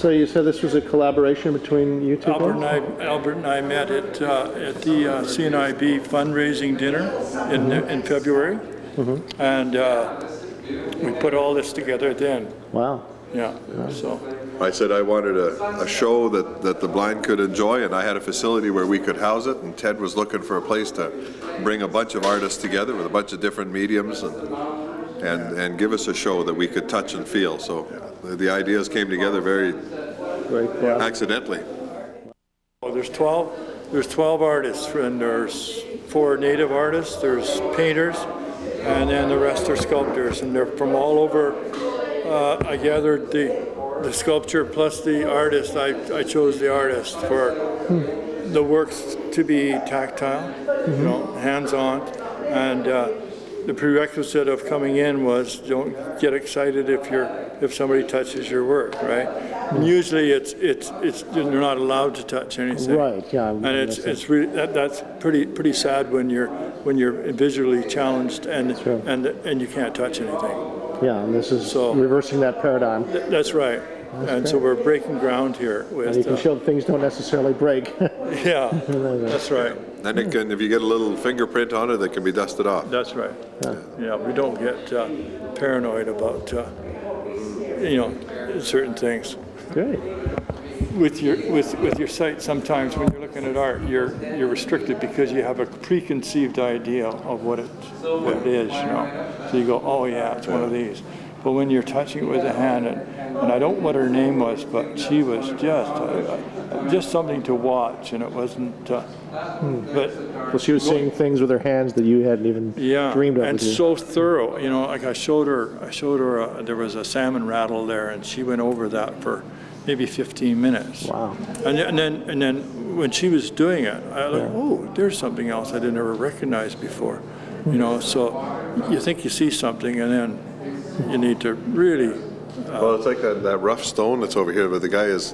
So you said this was a collaboration between you two? Albert and I met at the CNIB fundraising dinner in February, and we put all this together then. Wow. Yeah. So I said I wanted a show that the blind could enjoy, and I had a facility where we could house it, and Ted was looking for a place to bring a bunch of artists together with a bunch of different mediums and give us a show that we could touch and feel. So the ideas came together very accidentally. well, there's 12 artists, and there's 4 native artists, there's painters, and then the rest are sculptors, and they're from all over. I gathered the sculpture plus the artist. I chose the artist for the works to be tactile, you know, hands-on, and the prerequisite of coming in was don't get excited if somebody touches your work, right? And usually it's you're not allowed to touch anything. Right. Yeah. And it's really that's pretty sad when you're visually challenged and you can't touch anything. Yeah, and this is reversing that paradigm. That's right. And so we're breaking ground here with. And you can show that things don't necessarily break. Yeah, that's right. And it can, if you get a little fingerprint on it, it can be dusted off. That's right. Yeah, we don't get paranoid about certain things. Great. With your sight, sometimes when you're looking at art, you're restricted because you have a preconceived idea of what it is, you know. So you go, oh yeah, it's one of these. But when you're touching it with a hand, and I don't know what her name was, but she was just something to watch, and it wasn't. But well, she was seeing things with her hands that you hadn't even dreamed of. And so thorough, you know. Like I showed her. There was a salmon rattle there, and she went over that for maybe 15 minutes. Wow. And then when she was doing it, I was like, oh, there's something else I didn't ever recognize before. You know, so you think you see something, and then you need to really. Well, it's like that rough stone that's over here, but the guy is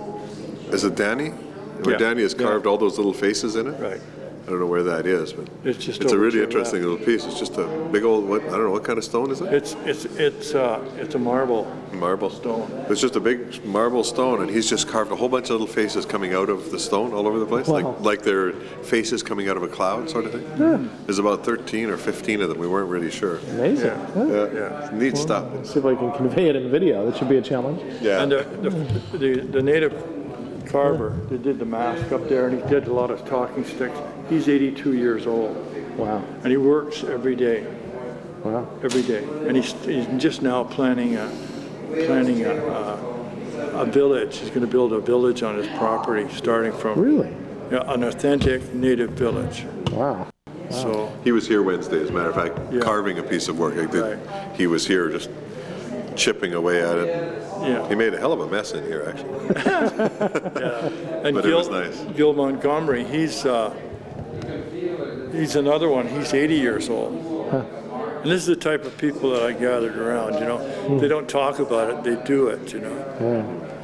it Danny? Where Danny has carved all those little faces in it? Right. I don't know where that is, but it's a really interesting little piece. It's just a big old, I don't know, what kind of stone is it? It's a marble stone. It's just a big marble stone, and he's just carved a whole bunch of little faces coming out of the stone all over the place, like they're faces coming out of a cloud sort of thing. Yeah. There's about 13 or 15 of them. We weren't really sure. Amazing. Yeah. Neat stuff. Let's see if I can convey it in video. That should be a challenge. Yeah. And the native carver that did the mask up there, and he did a lot of talking sticks. He's 82 years old. Wow. And he works every day. Wow. Every day. And he's just now planning a village. He's going to build a village on his property, starting from an authentic native village. Wow. So he was here Wednesday, as a matter of fact, carving a piece of work. He was here just chipping away at it. Yeah. He made a hell of a mess in here, actually. And but it was nice. Gil Montgomery, he's another one. He's 80 years old. And this is the type of people that I gathered around, you know. They don't talk about it, they do it, you know.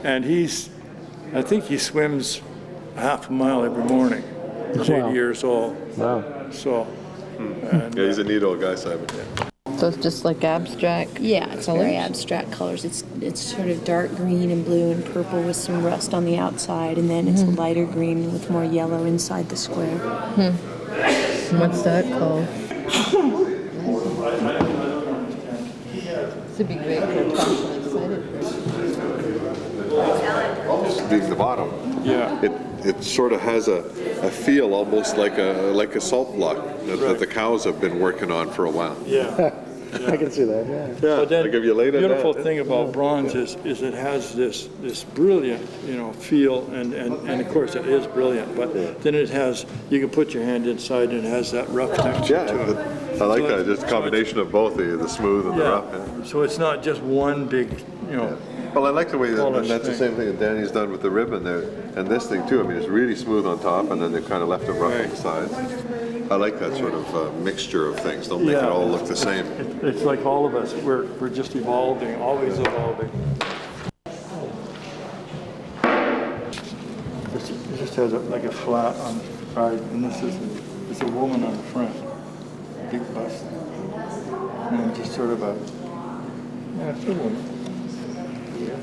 And I think he swims half a mile every morning. He's 80 years old. Wow. So. Yeah, he's a neat old guy, Simon. So it's just like abstract. Yeah, it's very abstract colors. It's sort of dark green and blue and purple with some rust on the outside, and then it's a lighter green with more yellow inside the square. What's that called? This would be great for a partially sighted person. Being the bottom. Yeah. It sort of has a feel almost like a salt block that the cows have been working on for a while. Yeah. I can see that, yeah. But then I'll give you a later. The beautiful thing about bronze is it has this brilliant, you know, feel, and of course it is brilliant, but then it has, you can put your hand inside and it has that rough texture to it. I like that, just a combination of both, the smooth and the rough. Yeah. So it's not just one big, you know. Well, I like the way that's the same thing that Danny's done with the ribbon there, and this thing too. I mean, it's really smooth on top, and then they've kind of left it rough on the sides. I like that sort of mixture of things. Don't make it all look the same. It's like all of us. We're just evolving, always evolving. It just has like a flat on the side, and it's a woman on the front, big bust, and just sort of it's a woman. Yeah.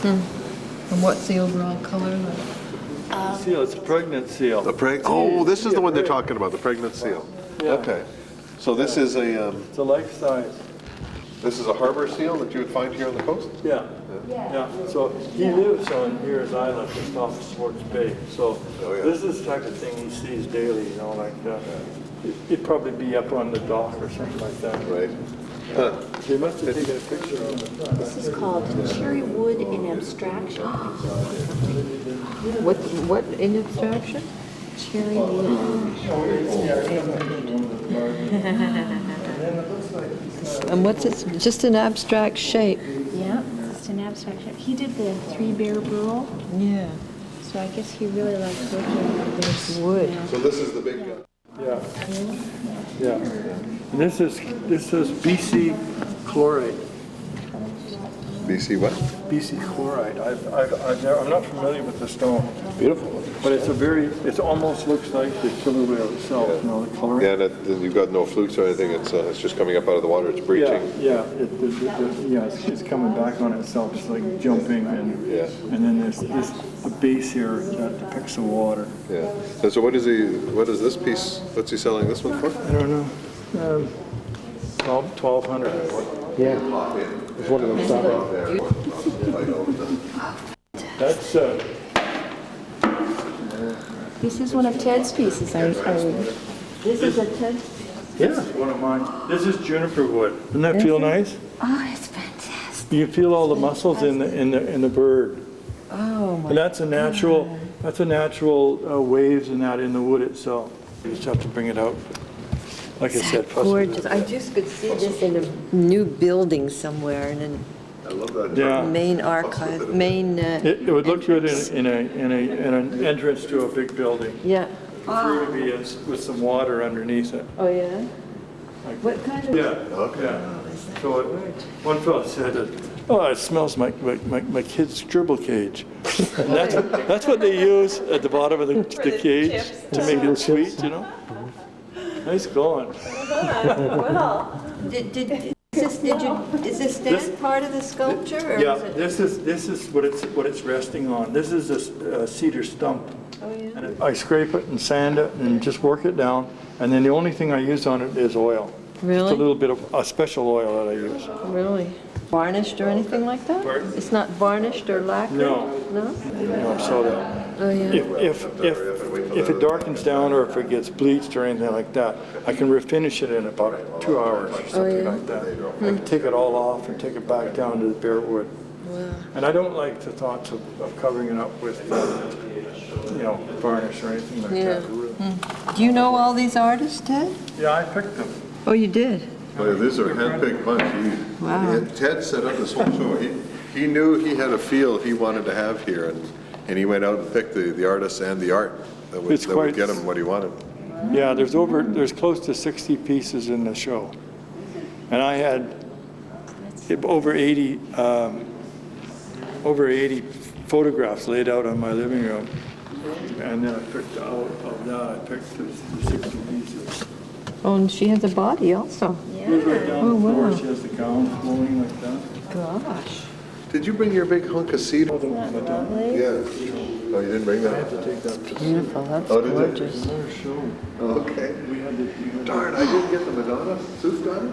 And what's the overall color like? Seal, it's a pregnant seal. Oh, this is the one they're talking about, the pregnant seal. Yeah. Okay. So this is It's a life size. this is a harbor seal that you would find here on the coast? Yeah. Yeah. So he lives on Muir's Island, just off of Swartz Bay. So Oh, yeah. this is the type of thing he sees daily, you know, like it'd probably be up on the dock or something like that. Right. So he must have taken a picture of it. This is called cherry wood in abstraction. What in abstraction? Cherry wood. And what's it? Just an abstract shape. Yep, just an abstract shape. He did the 3-bear rule, Yeah. so I guess he really likes working with this Wood. So this is the big guy. Yeah. Yeah. And this is BC chloride. BC what? BC chloride. I'm not familiar with the stone, Beautiful. but it almost looks like the killer whale itself, you know, the chloride. Yeah, and you've got no flukes or anything. It's just coming up out of the water. It's breaching. It's coming back on itself. It's like jumping, and Yeah. and then there's the base here that depicts the water. Yeah. And so what is this piece? What's he selling this one for? I don't know. 1,200. Yeah. It's one of them stopping. That's This is one of Ted's pieces. This is a Ted. This is one of mine. This is juniper wood. Doesn't that feel nice? Oh, it's fantastic. You can feel all the muscles in the bird. Oh my. And that's a natural waves and that in the wood itself. You just have to bring it out. Like I said, plus Gorgeous. I just could see this in a new building somewhere in a I love that. yeah. main archive, main, It would look good in an entrance to a big building. yeah. Maybe with some water underneath it. Oh, yeah? What kind of? Yeah. Okay. So one fellow said, "Oh, it smells like my kid's gerbil cage." And that's what they use at the bottom of the cage to make it sweet, you know. Nice going. Well, is this stand part of the sculpture? Or Yeah, is it? this is what it's resting on. This is a cedar stump. Oh, yeah. And I scrape it and sand it and just work it down. And then the only thing I use on it is oil. Just a Really? little bit of a special oil that I use. Really? Varnished or anything like that? Pardon? It's not varnished or lacquered? No. No? So that Oh, yeah. if it darkens down or if it gets bleached or anything like that, I can refinish it in about 2 hours or something yeah. like that. I can take it all off and take it back down to the bare wood. And I don't like the thoughts of covering it up with, varnish or anything like Yeah. that. Do you know all these artists, Ted? Yeah, I picked them. Oh, you did? Well, these are a hand-picked bunch. Wow. Ted set up this whole show. He knew he had a feel he wanted to have here, and he went out and picked the artists and the art that would get him what he wanted. Yeah, there's close to 60 pieces in the show. And I had over 80 photographs laid out on my living room. And then I picked out of that, I picked the 60 pieces. Oh, and she has a body also. Goes right down the floor, wow. she has the gown flowing like that. Gosh. Did you bring your big hunk of cedar? Madonna. Yeah. Oh, you didn't bring I had to that? take that to Beautiful, that's Oh, did you? gorgeous. another show. Okay. We had to, Darn, I didn't get the Madonna suit done?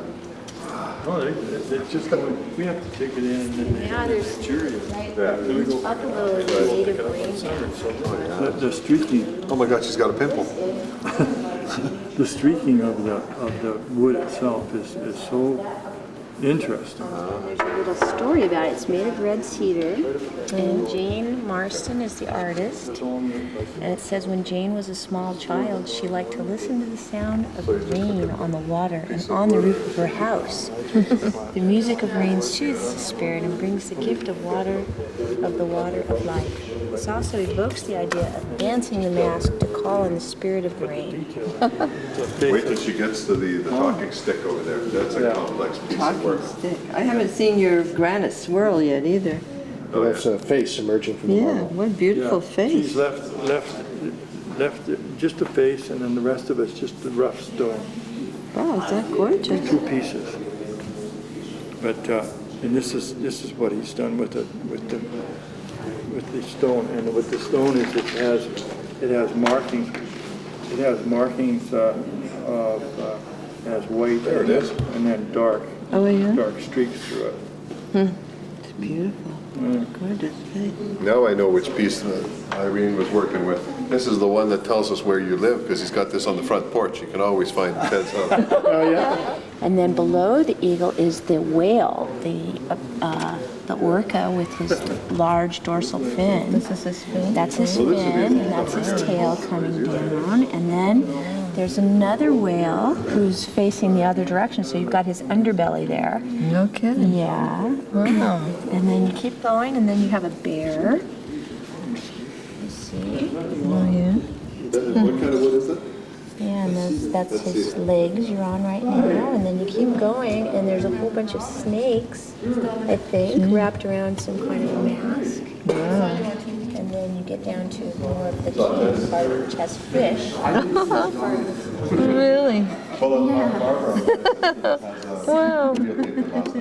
oh, it's just going, we have to take it in and then Yeah, there's jury. right up a little native green. The streaking, Oh my God, she's got a pimple. the streaking of the wood itself is so interesting. There's a little story about it. It's made of red cedar, and Jane Marston is the artist. And it says when Jane was a small child, she liked to listen to the sound of the rain on the water and on the roof of her house. The music of rain soothes the spirit and brings the gift of the water of life. This also evokes the idea of dancing the mask to call on the spirit of the rain. Wait till she gets to the talking stick over there. That's a complex piece of work. Talking stick. I haven't seen your granite swirl yet either. Oh, that's a face emerging from the Yeah, marble. what beautiful face. She's left just the face, and then the rest of it's just the rough stone. Wow, is that gorgeous? 2 pieces. But And this is what he's done with the stone. And what the stone is, it has markings. It has markings as white. There it is. And then dark. Oh, yeah? Dark streaks through it. It's beautiful. Gorgeous. Now I know which piece Irene was working with. This is the one that tells us where you live, because he's got this on the front porch. You can always find Ted's house. Oh, yeah? And then below the eagle is the whale, the orca with his large dorsal fin. This is his fin? That's his fin, and that's his tail coming down. And then there's another whale who's facing the other direction, so you've got his underbelly there. No kidding. Yeah. Wow. And then you keep going, and then you have a bear. You see? Oh, yeah. What kind of wood is that? Yeah, and that's his legs you're on right now. And then you keep going, and there's a whole bunch of snakes, I think, wrapped around some kind of a mask. And then you get down to more of the cave part, which has fish. Really? Wow.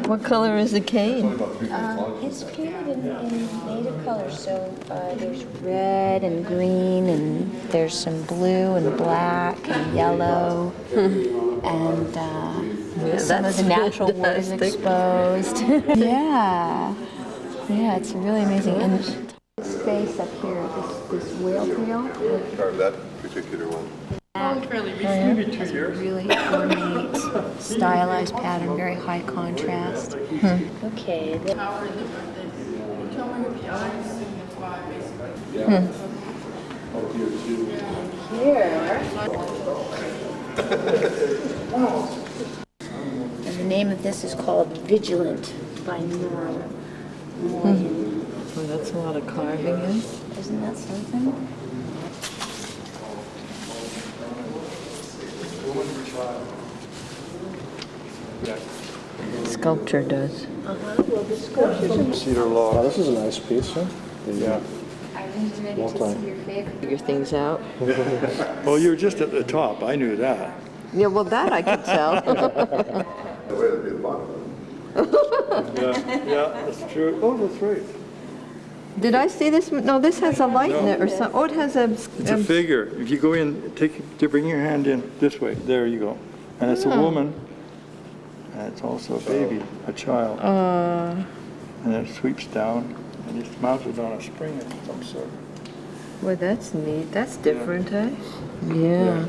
What color is the cane? It's painted in native colors, so there's red and green, and there's some blue and black and yellow, and some of the natural wood is exposed. Yeah, it's really amazing. And this space up here, this whale tail, Carve that particular one. Maybe 2 years. really ornate, stylized pattern, very high contrast. Okay. Here. And the name of this is called Vigilant by Norm. Oh, that's a lot of carving, eh? Isn't that something? Sculpture does. Well, the sculptures Cedar Oh, log. this is a nice piece, huh? Yeah. are ready to see your favorite. Figure things out. Well, you were just at the top. I knew that. Yeah, well, that I could tell. Yeah, that's true. Oh, that's right. Did I see this? No, this has a light in it or something. Oh, it has a... It's a figure. If you go in, bring your hand in this way. There you go. And it's a woman. And it's also a baby, a child. And it sweeps down, and it's mounted on a spring of some sort. Well, that's neat. That's different, eh? Yeah.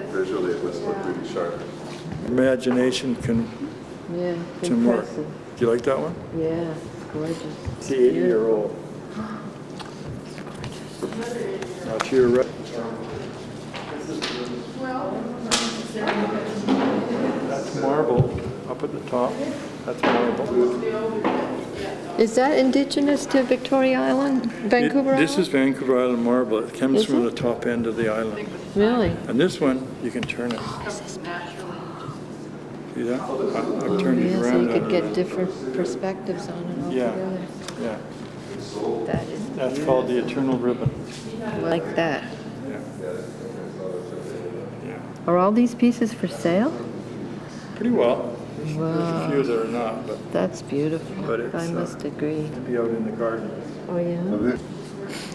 Visually, it must look really sharp. Imagination can work. Do you like that one? Yeah, gorgeous. It's the 80-year-old. Now to your right. That's marble up at the top. That's marble. Is that indigenous to Victoria Island, Vancouver Island? This is Vancouver Island marble. It comes Is from it? the top end of the island. Really? And this one, you can turn it. See that? I've turned it Yeah, so around. you could get different perspectives on it Yeah. altogether. Yeah. That is That's called the eternal ribbon. like that. Yeah. Yeah. Are all these pieces for sale? Pretty well. There's a few that are not, but That's beautiful. But it's, I must agree. be out in the garden. Oh, yeah?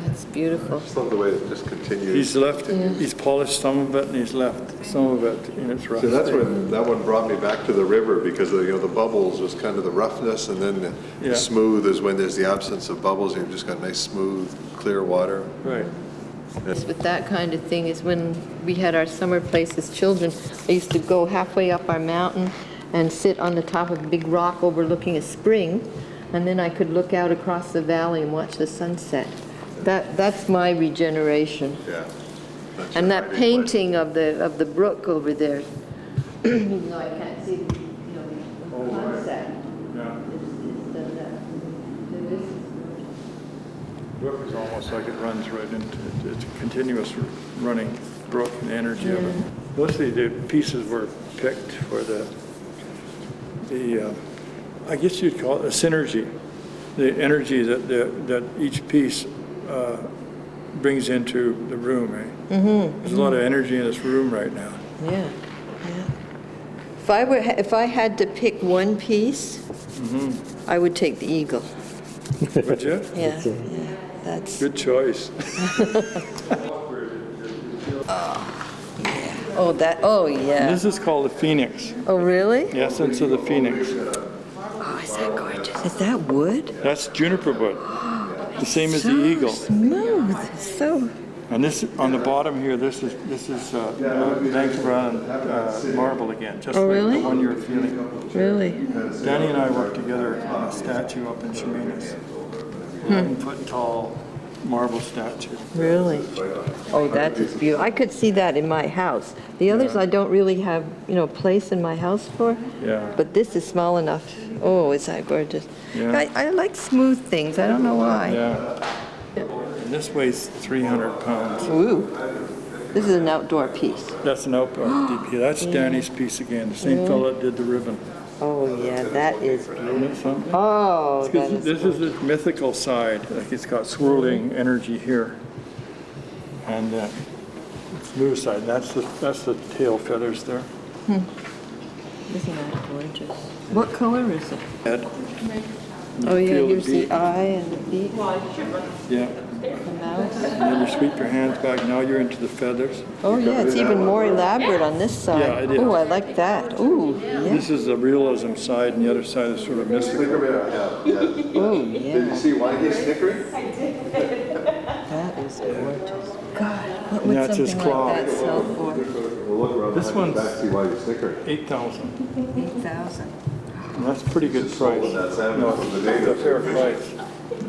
That's beautiful. I just love the way it just continues. He's polished some of it and he's left some of it in its rough So that's state. when that one brought me back to the river, because the bubbles was kind of the roughness, and then the Yeah. smooth is when there's the absence of bubbles. You've just got nice, smooth, clear water. Right. With that kind of thing is when we had our summer place as children, I used to go halfway up our mountain and sit on the top of a big rock overlooking a spring, and then I could look out across the valley and watch the sunset. That's my regeneration. Yeah. That's And your that hiding painting of the brook over there, even though I can't see, the concept. Yeah. It's done that. It is. Brook is almost like it runs right into it. It's a continuous running brook, and the energy of it. Mostly the pieces were picked for the I guess you'd call it a synergy, the energy that each piece brings into the room. There's a lot of energy in this room right now. Yeah. If I had to pick one piece I would take the eagle. Would you? Yeah, yeah, that's, Good choice. oh, yeah. This is called the phoenix, Oh, really? the essence of the phoenix. Oh, is that gorgeous? Is that wood? That's juniper wood, the same as the eagle. Smooth, so, And this, on the bottom here, this is Vancouver marble again, just Oh, like really? the one you're feeling. really? Danny and I worked together on a statue up in Chemainus. 9-foot tall marble statue. Really? Oh, that is beautiful. I could see that in my house. The others I don't really have, place in my house for. Yeah. But this is small enough. Oh, is that gorgeous? Yeah. I like smooth things. I don't know why. Yeah. And this weighs 300 pounds. Ooh. This is an outdoor piece. That's an outdoor DP. That's Danny's piece again, the same fella that did the ribbon. Oh, yeah, that is Isn't beautiful. it something? Oh, that is This is the mythical side, like it's got swirling energy here. And smooth side, that's the tail feathers there. Isn't that gorgeous? What color is it? Head. Oh, yeah, feel the here's the beat. eye and the beak, Yeah. the mouth. And then you sweep your hands back, now you're into the feathers. Oh, yeah, it's even more elaborate on this side. Yeah, it is. Oh, I like that. Ooh, yeah. This is the realism side, and the other side is sort of mystical. Oh, yeah. See why he's snickering? That is gorgeous. God, what And would that's his something claw. like that sell for? This one's See why he's snickering. 8,000. 8,000. And that's a pretty good price. That salmon No, from the it's a natives. fair price.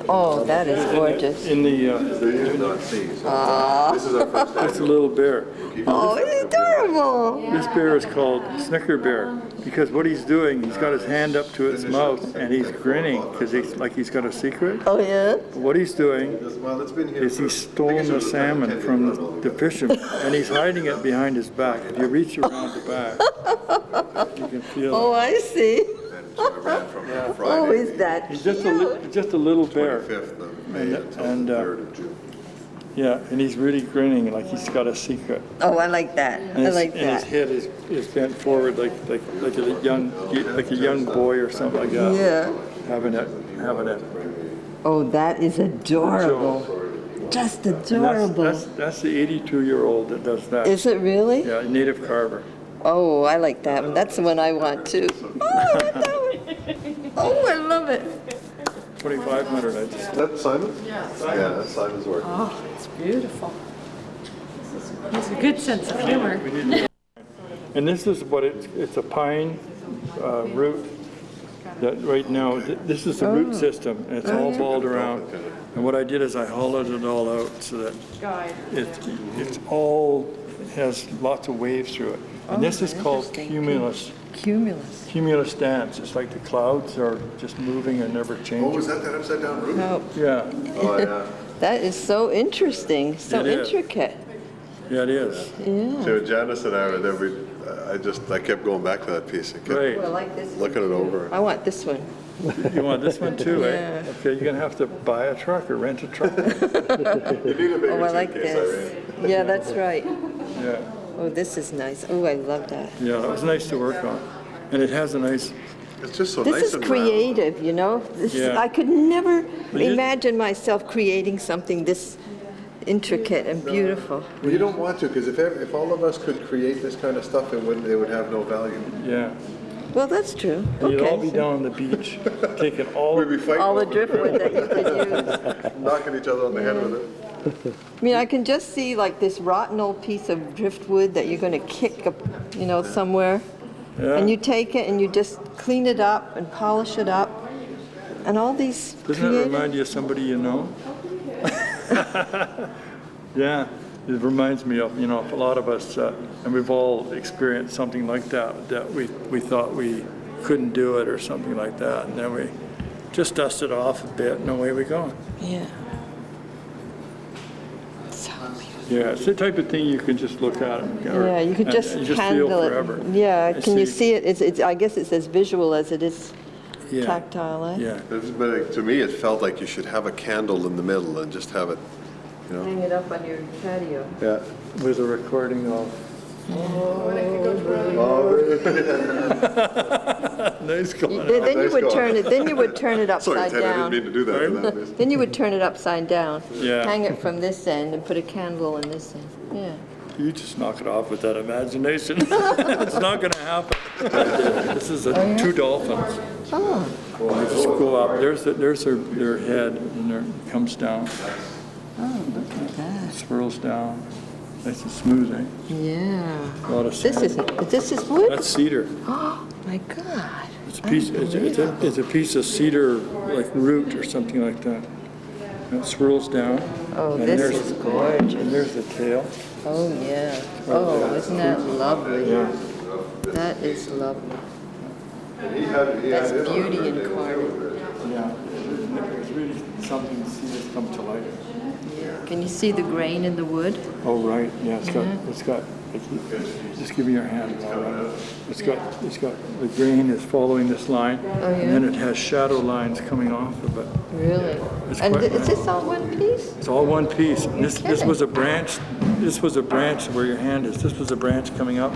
Oh, that is gorgeous. In the, You not see. So this is our first that's a little bear. Oh, it's adorable. This bear is called Snicker Bear because what he's doing, he's got his hand up to his mouth and he's grinning because he's got a secret. Oh, yeah? What he's doing Well, it's been here. is he's stolen the salmon from the fisherman and he's hiding it behind his back. If you reach around the back, you can feel Oh, it. I see. So I ran from Oh, Friday, is that He's cute? just a little bear. 5th of May until And, the 3rd of June. Yeah, and he's really grinning like he's got a secret. Oh, I like that. And I his, like and his that. head is bent forward like a young boy or something like that. Yeah. Having it. Oh, that is adorable. Just And adorable. that's the 82-year-old that does that. Is it really? Yeah, native carver. Oh, I like that one. That's the one I want too. Oh, I want that one. Oh, I love it. Is2,500. that Simon? Yeah, that's Simon's work. Oh, it's beautiful. It's a good sense of humor. And this is what it's a pine root that right now, this is the root system, and it's all balled around. And what I did is I hollowed it all out so that it's all has lots of waves through it. And this is called cumulus. Cumulus dance. It's like the clouds are just moving and never Oh, changing. was that upside down roof? Oh, Yeah, Oh, yeah. that is so interesting, so It is. intricate. yeah, it is. Yeah. So Janice and I were there, I kept going back to that piece. I kept Right. I like this one. looking it over. I want this one. You want this one too, eh? Yeah. Okay, you're gonna have to buy a truck or rent a truck. You need a bigger Oh, I like suitcase, this. Irene. Yeah, that's right. Yeah, Oh, this is nice. Oh, I love that. yeah, it was nice to work on. And it has a nice, It's just so This nice is and round. creative, you know? This is, Yeah. I could never you- imagine myself creating something this intricate and beautiful. Well, you don't want to, because if all of us could create this kind of stuff, it would have no value. yeah. Well, that's true. And you'd all be Okay. down on the beach, taking all We'd be fighting All the over driftwood that you could use. knocking each other on the head with it. I mean, I can just see like this rotten old piece of driftwood that you're going to kick, up, somewhere. Yeah. And you take it and you just clean it up and polish it up. And all these Doesn't it remind you of somebody you know? Yeah, it reminds me of, a lot of us, and we've all experienced something like that we thought we couldn't do it or something like that, and then we just dust it off a bit and away we go. Yeah. So beautiful. Yeah, it's the type of thing you can just look at it. Yeah, you could just you feel handle forever. it. Yeah, And can you see it? It's, I guess it's as visual as it is Yeah. tactile, eh? Yeah, But to me, it felt like you should have a candle in the middle and just have it, Hang it up on your patio. Yeah. with a recording of Nice going. Then you would Nice turn it. Then you would turn it Sorry, upside Ted, I didn't down. mean to do that to that. Then you would turn it upside down. Yeah. Hang it from this end and put a candle in this end. Yeah. You just knock it off with that imagination. It's not going to happen. This is two dolphins. Oh. They just go up. There's their head, and it comes down, Oh, look at that. swirls down. Nice and smooth, eh? Yeah. A lot of This sand. is wood? That's cedar. Oh, my God. It's a piece of cedar, like root or something like that. And it swirls down. Oh, and this there's- is gorgeous. And there's the tail. Oh, yeah. Oh, isn't that lovely? Yeah. That is lovely. That's beauty incarnate. Yeah. It's really something to see this come to life. Can you see the grain in the wood? Oh, right. Yeah, it's got, just give me your hand. I'll run it. It's got, the grain is following this line. yeah? And then it has shadow lines coming off of it. Really? It's And quite is this all one piece? It's all one piece. And this kidding. was a branch. This was a branch where your hand is. This was a branch coming up,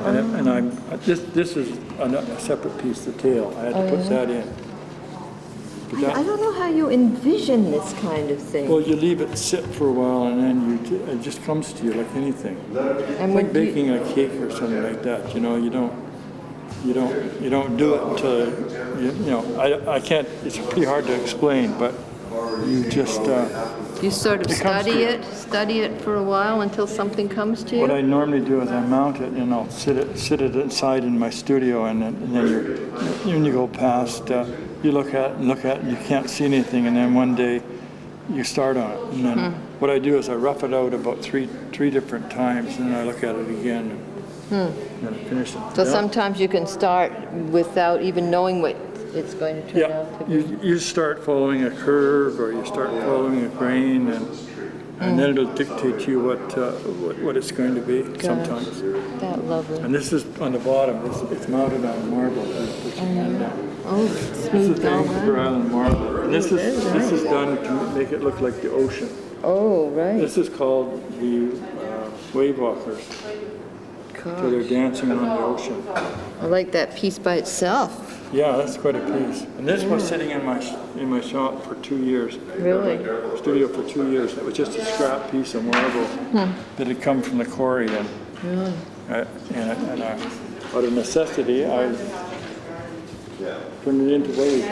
and this is a separate piece, the tail. I had to put that in. But I don't know how you envision this kind of thing. well, you leave it sit for a while, and then it just comes to you like anything. And Like when baking a cake or something like that. You know, you don't do it until you know. I can't. It's pretty hard to explain, but you just. you sort of It comes to study it for a while until something comes to What you? I normally do is I mount it and I'll sit it inside in my studio, and then when you go past, you look at it and you can't see anything, and then one day you start on it. And then what I do is I rough it out about three different times, and then I look at it again and then I finish it. So sometimes you can start without even knowing what it's going to turn Yeah, out to be. you start following a curve, or you start following a grain, and then it'll dictate to you what it's going to be sometimes. That lovely. And this is on the bottom. It's mounted on marble. Put your hand down. Oh, This is smooth the down. Vancouver Island marble. And this is done to make it look like the ocean. Oh, right. This is called the wave walkers. So they're Gosh. dancing on the ocean. I like that piece by itself. Yeah, that's quite a piece. And this was sitting in my shop for 2 years. Really? Studio for 2 years. It was just a scrap piece of marble that had come from the quarry, and out of necessity, I turned it into waves.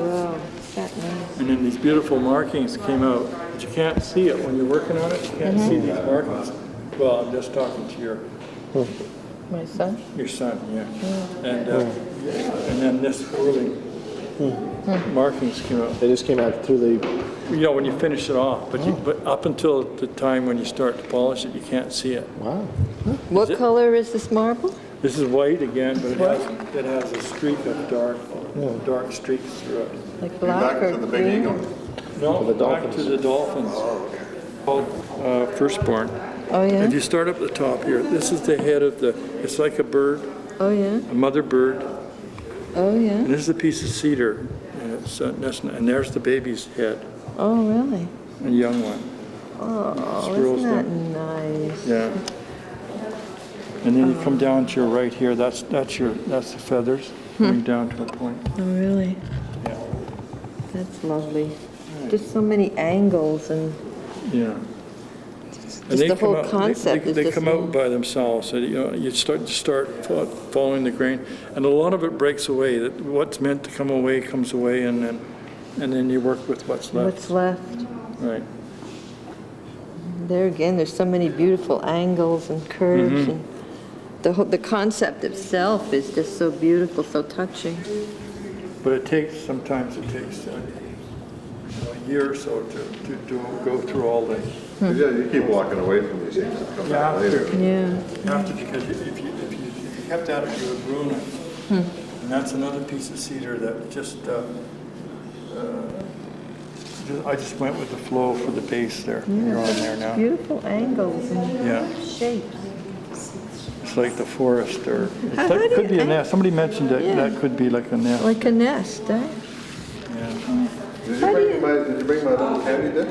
Wow, that nice. And then these beautiful markings came out, but you can't see it when you're working on it. You can't see these markings. Well, I'm just talking to your My son? son, yeah. And then this whirling markings came out. They just came out through the, You know, when you finish it off, but up until the time when you start to polish it, you can't see it. wow. What it- color is this marble? This is white again, but it has a streak of dark streaks through it. Like black or to the Big green? Eagle. No, the back dolphins. to the dolphins. Called firstborn. Oh, yeah? If you start up the top here, this is the head of it's like a bird, Oh, yeah? a mother bird, Oh, yeah? and this is a piece of cedar, and there's the baby's head, Oh, really? a young one. Oh, Swirls isn't that down. nice? Yeah. And then you come down to your right here, that's the feathers, coming down to a point. Oh, really? Yeah. That's lovely. Just so many angles and Yeah. just the whole concept is They just come out by themselves. So, you start following the grain, and a lot of it breaks away. That what's meant to come away comes away, and then you work with what's left. what's left. Right. There again, there's so many beautiful angles and curves, and the concept itself is just so beautiful, so touching. But sometimes it takes a year or so to go through all this. Yeah, you keep walking away from these things and come You back have later. to. Yeah. You have to, because if you kept at it, you would ruin it. And that's another piece of cedar that I just went with the flow for the base there. You're on there now. Beautiful angles and Yeah. shapes. It's like the forest, or How do could be you- a nest. Somebody mentioned that Yeah. that could be like a nest. Like a nest, eh? Yeah. Did you bring my little candy dish?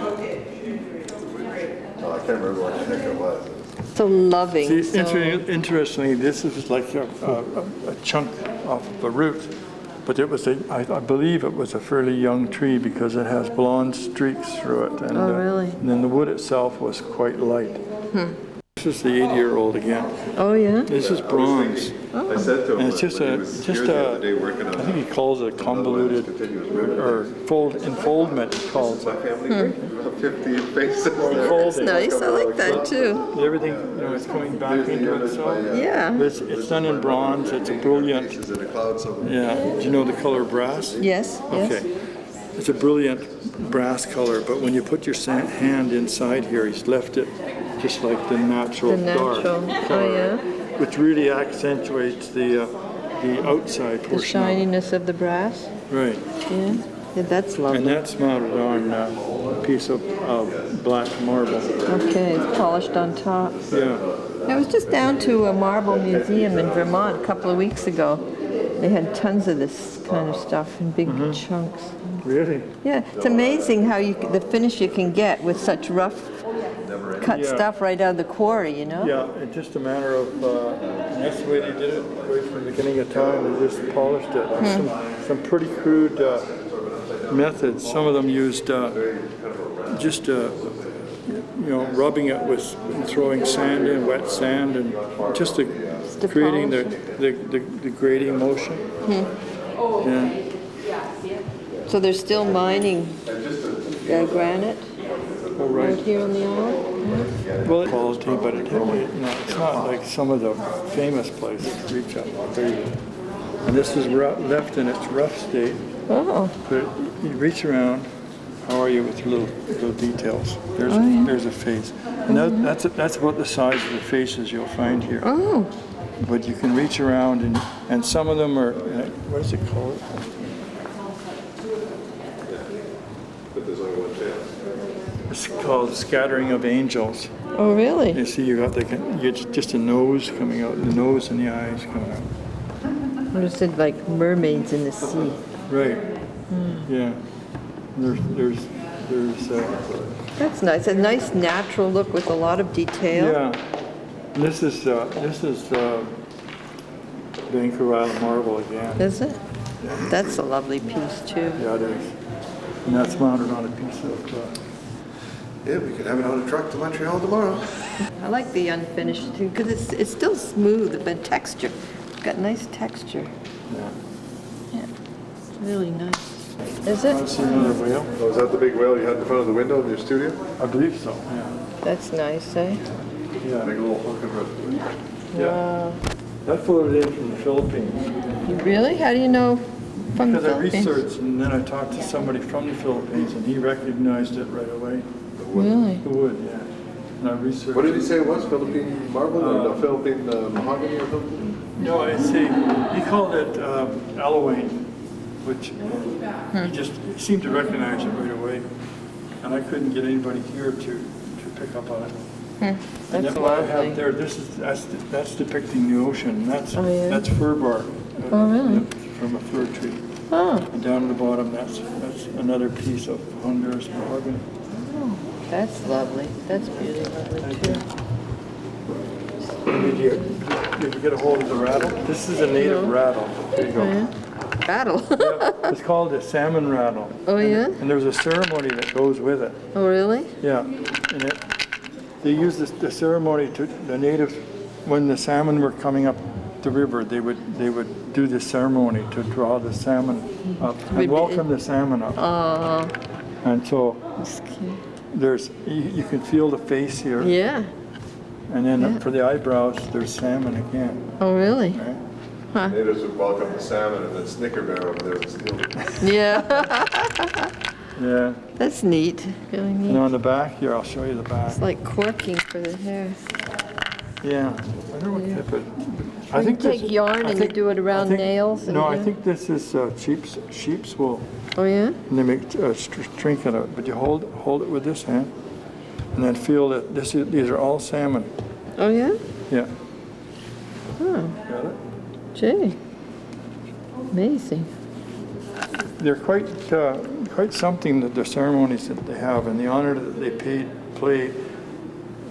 Oh, I can't remember what the heck it was. So loving. See, so, interestingly, this is like a chunk off of a root, but it was I believe it was a fairly young tree because it has blonde streaks through it. And, really? And then the wood itself was quite light. This is the 80-year-old again. Oh, yeah? This is bronze. I said to him, And it's just I think he calls it convoluted or enfoldment, he calls it. 50 faces. That's nice. I like that, too. Everything, it's coming back into itself. Yeah. It's done in bronze. It's a brilliant. Faces in a cloud somewhere. Yeah. Do you know the color brass? Yes, yes. Okay. It's a brilliant brass color, but when you put your hand inside here, he's left it just like the natural, The natural. dark Oh, color, yeah. which really accentuates the outside The portion. shininess of the brass. Right. Yeah. Yeah, that's And lovely. that's mounted on a piece of black marble. Okay, it's polished on top. Yeah. I was just down to a marble museum in Vermont a couple of weeks ago. They had tons of this kind of stuff in big chunks. Really? Yeah, it's amazing how the finish you can get with such rough cut Yeah. stuff right out of the quarry, you know? Yeah, it's just a matter of, and that's the way they did it right from the beginning of time. They just polished it. Some pretty crude methods. Some of them used just, rubbing it with throwing sand in, wet sand, and just to creating polish the grading motion. Yeah. So they're still mining granite All right right. here on the island? Well, quality, but it's not like some of the famous places reach up there. And this is left in its rough state, Oh, but you reach around. How are you with little details? There's a face, and that's about the size of the faces you'll find here. oh, But you can reach around, and some of them are what is it called? But there's only one chance. It's called scattering of angels. oh, really? You see, you got just a nose coming out, the nose and the eyes coming out. What is it, like mermaids in the sea? Right. Yeah. There's That's nice. A nice natural look with a lot of detail. yeah. And this is Vancouver Island marble again. Is it? That's a lovely piece, too. Yeah, it is. And that's mounted on a piece of. Yeah, we could have it on a truck to Montreal tomorrow. I like the unfinished too, because it's still smooth, but texture. It's got nice texture. Yeah. Yeah, it's really nice. Is Want to it? see another whale? Oh, is that the big whale you had in front of the window in your studio? I believe so. Yeah. That's nice, eh? Yeah. Big little hook and rip. Yeah. Wow. That floated in from the Philippines. Really? How do you know from the Because I Philippines? researched, and then I talked to somebody from the Philippines, and he recognized it right away. Really? The wood, yeah. And I researched. What did he say it was? Philippine marble or no, Philippine mahogany or something? No, I see. He called it Alawain, which he seemed to recognize it right away. And I couldn't get anybody here to pick up on it. And That's then what I lovely. have there, that's depicting the ocean. That's Oh, yeah? that's fir bark. Oh, really? From a fir tree. Oh, And down at the bottom, that's another piece of Honduras mahogany. that's lovely. That's really lovely too. Did you get a hold of the rattle? This is a native rattle. There you go. Oh, yeah? Battle. Yeah, it's called a salmon rattle. Oh, yeah? And there's a ceremony that goes with it. Oh, really? Yeah. And they use the ceremony to the natives when the salmon were coming up the river. They would do the ceremony to draw the salmon up and welcome the salmon up. Oh, And so that's cute. there's you can feel the face here, Yeah. and then for the eyebrows there's salmon again. Oh, really? Right? Natives would welcome the salmon and then Snicker Bear over there would steal it. Yeah. Yeah. That's neat. Really And neat. on the back here, I'll show you the back. It's like corking for the hair. Yeah. I don't know what type of. You take yarn and you do it around nails and No, I yeah. think this is sheep's wool, Oh, yeah? and they make a trinket of it. But you hold it with this hand, and then feel that these are all salmon. Oh, yeah? Yeah. Oh, Got it. gee. Amazing. They're quite something, that the ceremonies that they have and the honor that they pay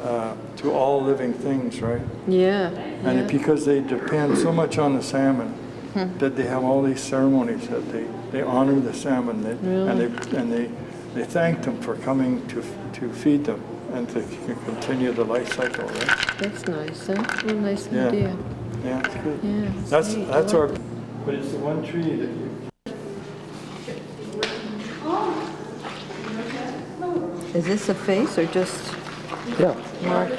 to all living things, right? Yeah. And because they depend so much on the salmon, that they have all these ceremonies that they honor the salmon, they thank them for coming to feed them and to continue the life cycle, right? That's nice, huh? What a nice Yeah. idea. Yeah, it's good. Yeah. That's neat. that's our. But it's the one tree that you. Is this a face or just Yeah. marking?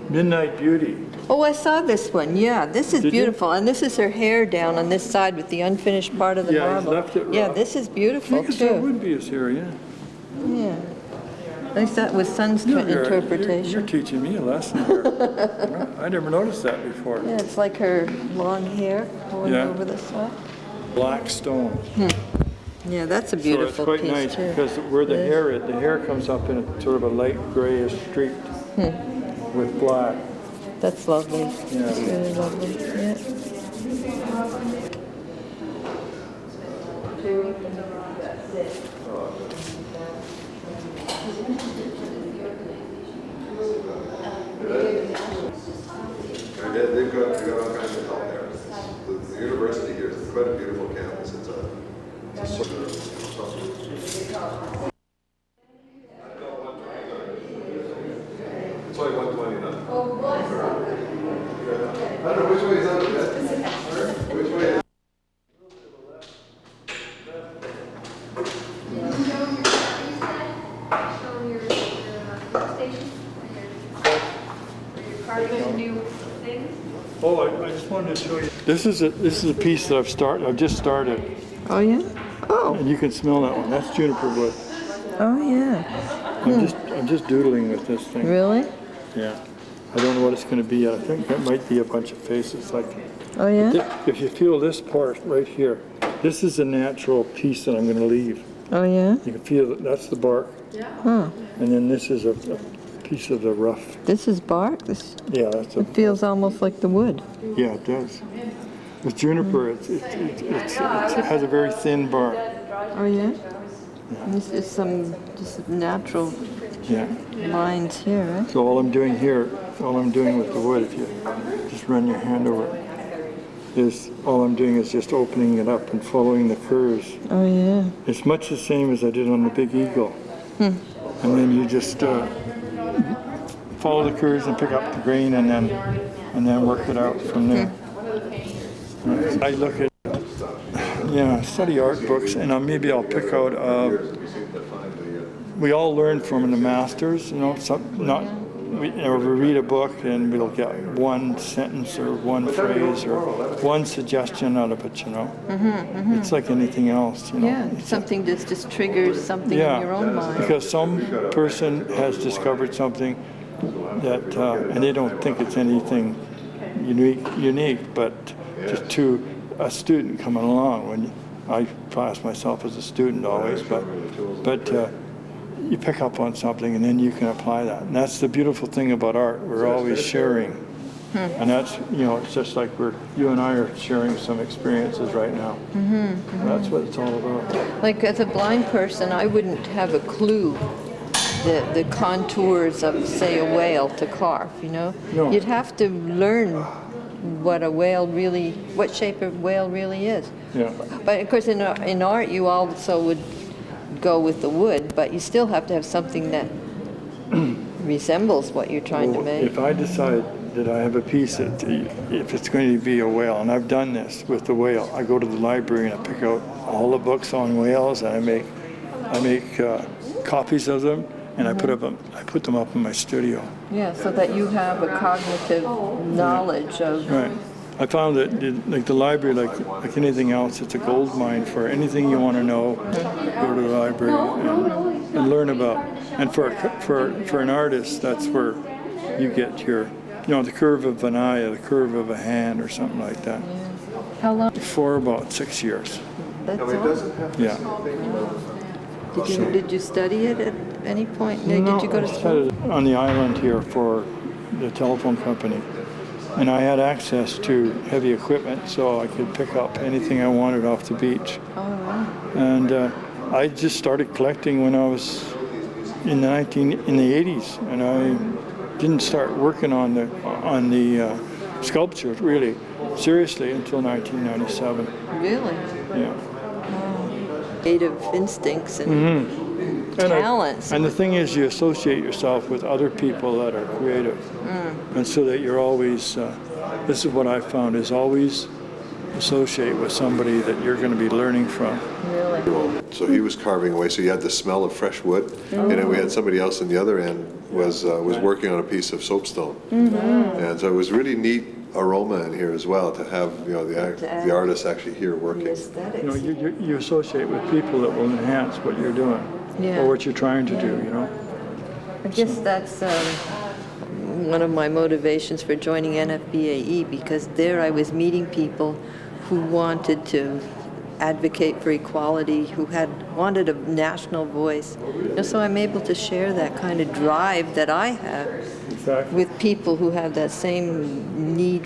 Midnight Beauty. Oh, I saw this one. Yeah, this is Did you? beautiful. And this is her hair down on this side with the unfinished part of the Yeah, he's marble. left it Yeah, rough. this is beautiful Because that too. would be his hair, yeah. Yeah. At least that was Sun's interpretation. You're teaching me a lesson here. I never noticed that before. Yeah, it's like her long hair going Yeah. over the side. Black stone. Yeah, that's a So beautiful it's quite piece nice too. because where the It is. hair is, the hair comes up in a sort of a light grayish streak with black. That's lovely. Yeah. That's really lovely. Yeah. They've got all kinds of help there. The university here is quite a beautiful campus. It's only 129. I don't know which way is up. Which way is Oh, I just wanted to show you. This is a piece that I've just started, Oh yeah. Oh. and you can smell that one. That's juniper wood. Oh yeah. I'm just doodling with this thing. Really? Yeah. I don't know what it's going to be yet. I think that might be a bunch of faces. Like, Oh yeah. if you feel this part right here, this is a natural piece that I'm going to leave. Oh yeah. You can feel that that's the bark, Huh. and then this is a piece of the rough. This is bark. This Yeah, that's a. it feels almost like the wood. Yeah, it does. With juniper, it has a very thin bark. Oh yeah. And this is some just natural Yeah. lines here, right? So all I'm doing here, all I'm doing with the wood, if you just run your hand over it, is all I'm doing is just opening it up and following the curves. Oh yeah. It's much the same as I did on the Big Eagle. And then you just follow the curves and pick up the grain and then work it out from there. I look at, study art books, and maybe I'll pick out, we all learn from the masters, we read a book and we'll get one sentence or one phrase or one suggestion out of it, It's like anything else, Yeah. Something that just triggers something in your own mind. Because some person has discovered something that, and they don't think it's anything unique, but just to a student coming along. When I class myself as a student always, but you pick up on something and then you can apply that. And that's the beautiful thing about art. We're always sharing. And that's, it's just like you and I are sharing some experiences right now. That's what it's all about. Like as a blind person, I wouldn't have a clue the contours of, say, a whale to carve, No. You'd have to learn what shape a whale really is. Yeah. But of course in art you also would go with the wood, but you still have to have something that resembles what you're trying to make. If I decide that I have a piece that, if it's going to be a whale, and I've done this with the whale, I go to the library and I pick out all the books on whales and I make copies of them and I put them up in my studio. Yeah, so that you have a cognitive knowledge of. Right. I found that like the library, like anything else, it's a gold mine for anything you want to know. Go to the library and learn about. And for an artist, that's where you get your, the curve of an eye, or the curve of a hand, or something like that. How long? For about 6 years. That's all? Yeah. Did you study it at any point? No, Did you go to I school? studied on the island here for the telephone company. And I had access to heavy equipment, so I could pick up anything I wanted off the beach. Oh, wow. And I just started collecting when I was in the 80s, and I didn't start working on the sculptures really seriously until 1997. Really? Yeah. Creative instincts and talents. And the thing is, you associate yourself with other people that are creative, and so that you're always. This is what I found: is always associate with somebody that you're going to be learning from. Really? So he was carving away, so you had the smell of fresh wood, and then we had somebody else on the other end was working on a piece of soapstone, and so it was really neat aroma in here as well to have the artist actually here working. Aesthetics. You associate with people that will enhance what you're doing or what you're trying to do. I guess that's one of my motivations for joining NFBAE, because there I was meeting people who wanted to advocate for equality, who wanted a national voice. So I'm able to share that kind of drive that I have with people who have that same need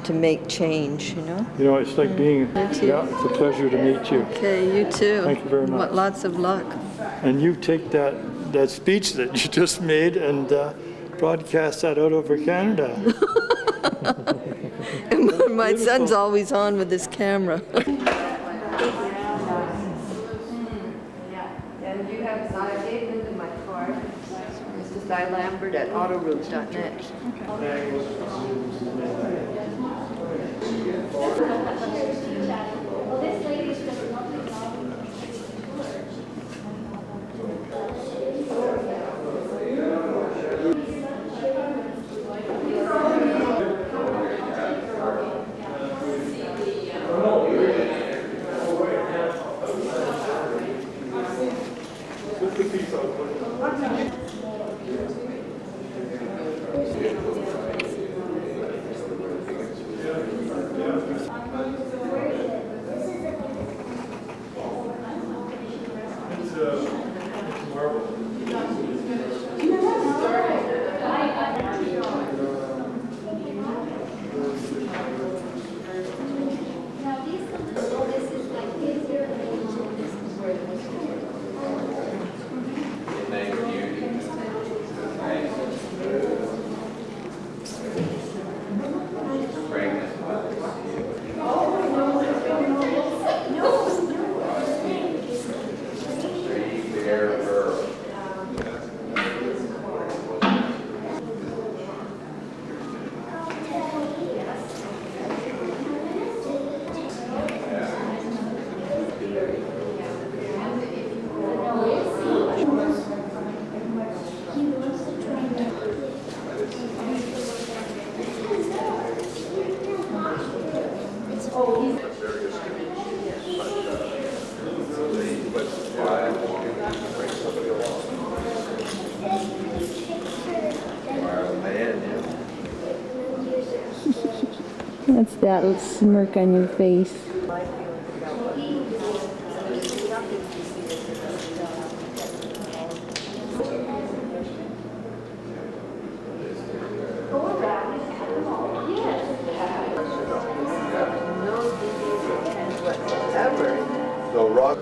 to make change, It's like being, it's a pleasure to meet you. Okay, you too. Thank you very much. Lots of luck. And you take that speech that you just made and broadcast that out over Canada. My son's always on with his camera. And you have David in my card. It's just Lambert at autoroute.net. That's that little smirk on your face. So rock.